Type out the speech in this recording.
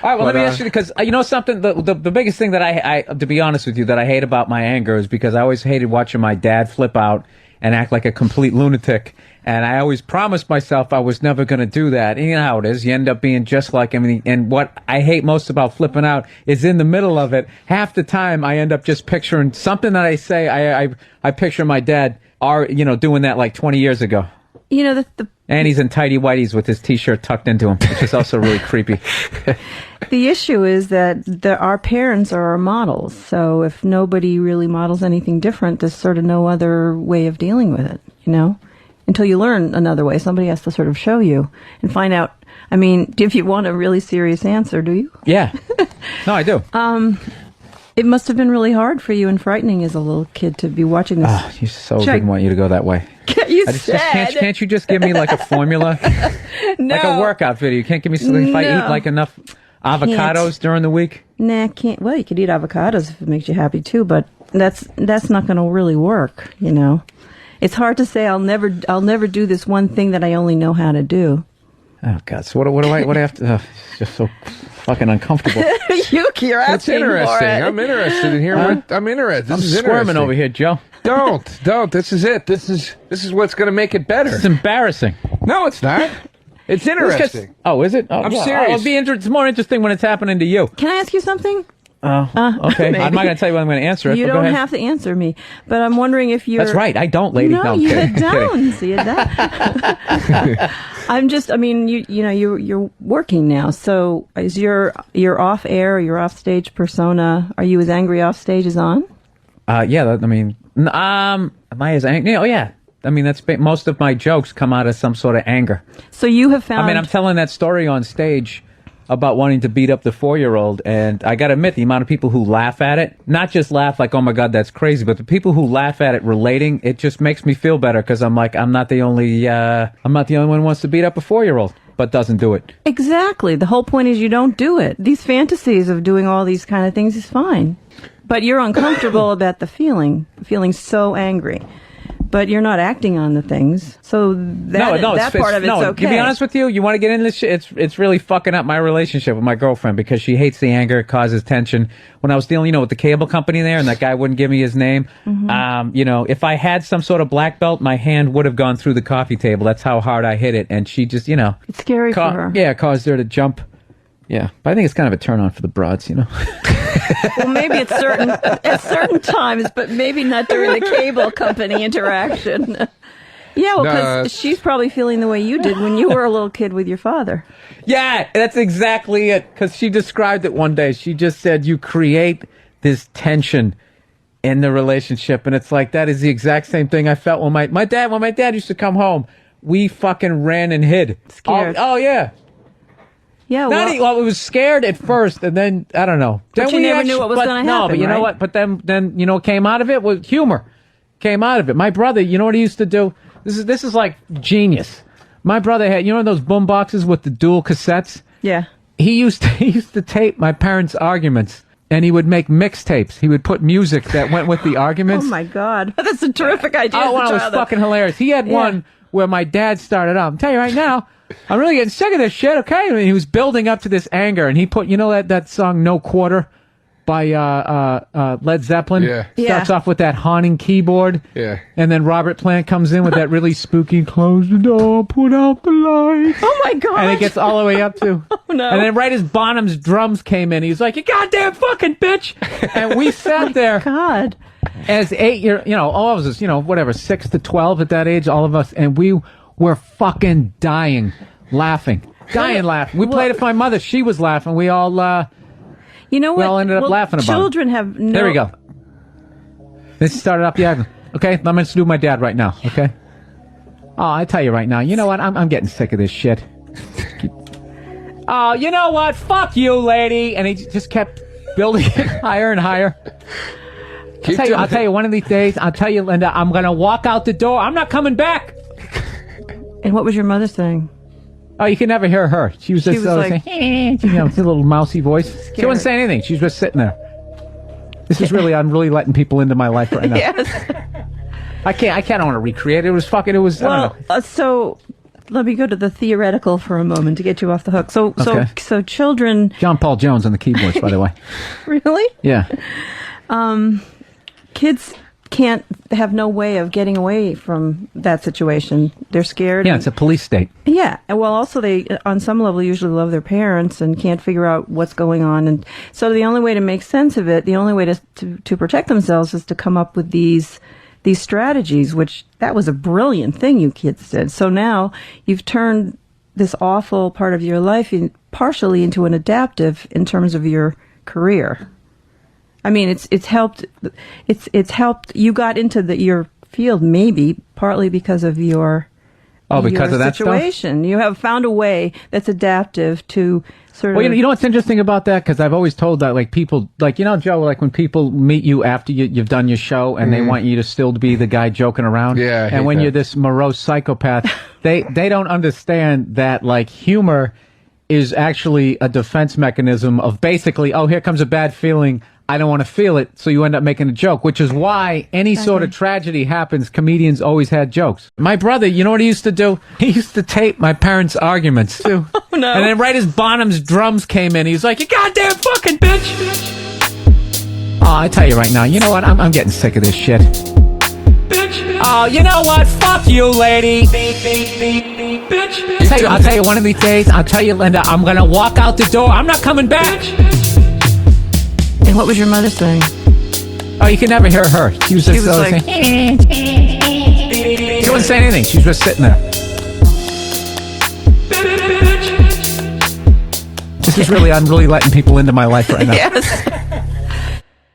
All right, well, let me ask you, because you know something, the biggest thing that I, to be honest with you, that I hate about my anger is because I always hated watching my dad flip out and act like a complete lunatic. And I always promised myself I was never going to do that. And you know how it is. You end up being just like him. And what I hate most about flipping out is in the middle of it, half the time I end up just picturing something that I say. I picture my dad, doing that like 20 years ago. You know, and he's in tighty whities with his T-shirt tucked into him, which is also really creepy. The issue is that our parents are our models. So if nobody really models anything different, there's sort of no other way of dealing with it, until you learn another way. Somebody has to sort of show you and find out. I mean, if you want a really serious answer, do you? Yeah. No, I do. It must have been really hard for you and frightening as a little kid to be watching this. Oh, you so didn't want you to go that way. Can't you just give me like a formula? No. Like a workout video. You can't give me something if I eat like enough avocados during the week? Nah, can't. Well, you could eat avocados if it makes you happy too, but that's not going to really work, It's hard to say I'll never do this one thing that I only know how to do. Oh God! So what do I have to? It's just so fucking uncomfortable. You're asking It's interesting. for it. I'm interested in hearing. I'm interested. I'm squirming over here, Joe. Don't. This is it. This is what's going to make it better. It's embarrassing. No, it's not. It's interesting. Oh, is it? Oh, I'm serious. It's more interesting when it's happening to you. Can I ask you something? Okay. I'm not going to tell you when I'm going to answer it. You don't have to answer me, but I'm wondering if you're... That's right. I don't, lady. No, I'm you kidding. don't. See it that? You're working now, so is your off air or your off stage persona, are you as angry off stage as on? Yeah, am I as angry? Oh, yeah. Most of my jokes come out of some sort of anger. So you have found... I'm telling that story on stage about wanting to beat up the 4-year-old, and I gotta admit, the amount of people who laugh at it, not just laugh like, oh my God, that's crazy, but the people who laugh at it relating, it just makes me feel better, because I'm like, I'm not the only one who wants to beat up a 4-year-old, but doesn't do it. Exactly. The whole point is you don't do it. These fantasies of doing all these kind of things is fine. But you're uncomfortable about the feeling so angry. But you're not acting on the things, so that part of it's okay. To be honest with you, you want to get into this shit, it's really fucking up my relationship with my girlfriend because she hates the anger, it causes tension. When I was dealing, with the cable company there, and that guy wouldn't give me his name, if I had some sort of black belt, my hand would have gone through the coffee table. That's how hard I hit it, and she just, It's scary for her. Yeah, caused her to jump. Yeah, but I think it's kind of a turn on for the broads, Well, maybe at certain times, but maybe not during the cable company interaction. Yeah, well, because she's probably feeling the way you did when you were a little kid with your father. Yeah, that's exactly it. Because she described it one day. She just said, you create this tension in the relationship. And it's like, that is the exact same thing I felt when my dad used to come home. We fucking ran and hid. Scared. Oh yeah. Yeah, it was scared at first, and then, I don't know. But you never knew what was going to happen, No, but you know what? But then, what came out of it was humor. Came out of it. My brother, you know what he used to do? This is like genius. My brother had, those boom boxes with the dual cassettes? Yeah. He used to tape my parents' arguments, and he would make mixtapes. He would put music that went with the arguments. Oh, my God. That's a terrific idea. Oh, it was fucking hilarious. He had one where my dad started out. I'm telling you right now, I'm really getting sick of this shit, okay? I mean, he was building up to this anger, and he put, that song No Quarter by Led Zeppelin? Yeah. Starts off with that haunting keyboard. Yeah. And then Robert Plant comes in with that really spooky, close the door, put out the lights. Oh, my God. And it gets all the way up to... Oh, no. And then right as Bonham's drums came in, he was like, you goddamn fucking bitch! And we sat there... God. As 8-year... all of us, whatever, 6 to 12 at that age, all of us, and we... We're fucking dying laughing. We played it for my mother. She was laughing. We all, you know what? We all ended up laughing about it. Children have no... There we go. This started up, okay? I'm going to do my dad right now, okay? Oh, I tell you right now, you know what? I'm getting sick of this shit. Oh, you know what? Fuck you, lady. And he just kept building it higher and higher. I'll tell you, one of these days, Linda, I'm going to walk out the door. I'm not coming back. And what was your mother saying? Oh, you can never hear her. She was just like, saying, with a little mousy voice. Scared. She wasn't saying anything. She was just sitting there. I'm really letting people into my life right now. Yes. I don't want to recreate it. It was fucking, I don't know. So let me go to the theoretical for a moment to get you off the hook. So children. John Paul Jones on the keyboards, by the way. Really? Yeah. Kids can't have no way of getting away from that situation. They're scared. Yeah, it's a police state. Yeah. And well, also they, on some level, usually love their parents and can't figure out what's going on. And so the only way to make sense of it, the only way to protect themselves is to come up with these strategies, which that was a brilliant thing you kids did. So now you've turned this awful part of your life partially into an adaptive in terms of your career. I mean, it's helped. It's helped. You got into your field maybe partly because of your because of that situation. Stuff? You have found a way that's adaptive to sort of. Well, you know what's interesting about that? Because I've always told that, like, people, like, you know, Joe, like when people meet you after you've done your show and they want you to still be the guy joking around. Yeah. And when you're this morose psychopath, they don't understand that, like, humor is actually a defense mechanism of basically, oh, here comes a bad feeling. I don't want to feel it, so you end up making a joke, which is why any sort of tragedy happens, comedians always had jokes. My brother, you know what he used to do? He used to tape my parents' arguments, too. Oh, no. And then right as Bonham's drums came in, he was like, you goddamn fucking bitch! Oh, I tell you right now, you know what? I'm getting sick of this shit. Bitch! Oh, you know what? Fuck you, lady! Bitch! I'll tell you one of these days, I'll tell you, Linda, I'm gonna walk out the door, I'm not coming back! And what was your mother saying? Oh, you can never hear her. She was just like, saying, she wasn't saying anything. She was just sitting there. I'm really letting people into my life right now. Yes.